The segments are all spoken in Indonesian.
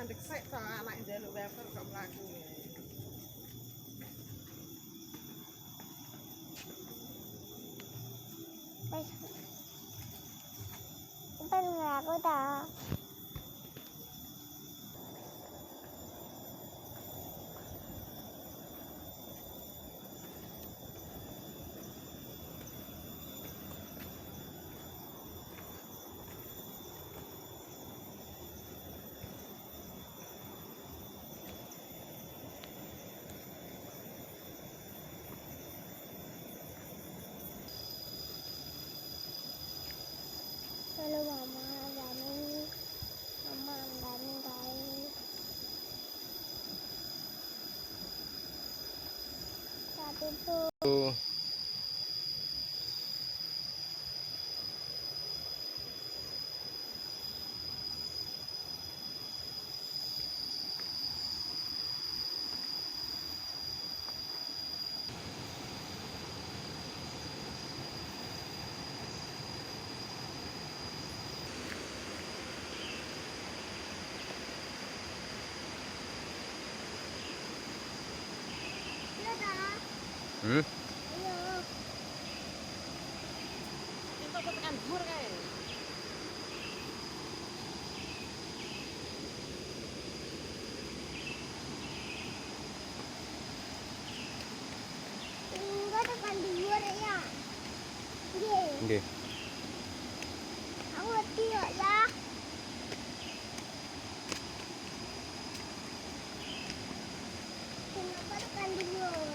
mandek sik to anak njaluk wafer kok mlaku. Wes. Kan aku dah. Halo mama, Dani. Mama, Dani guys. Tapi tuh. Ayo. Itu tekan dhuwur kae. Enggak tekan dhuwur ya. Nggih. Nggih. Aku ngerti kok ya. Kenapa tekan dhuwur?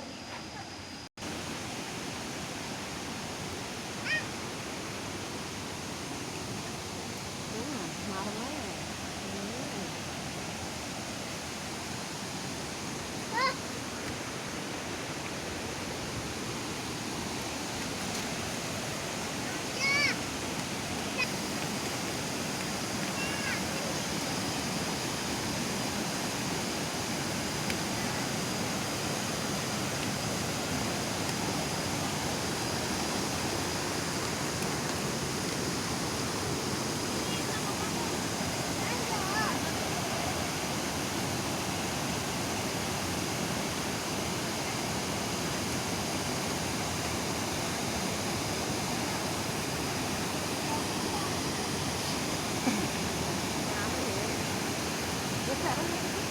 Wis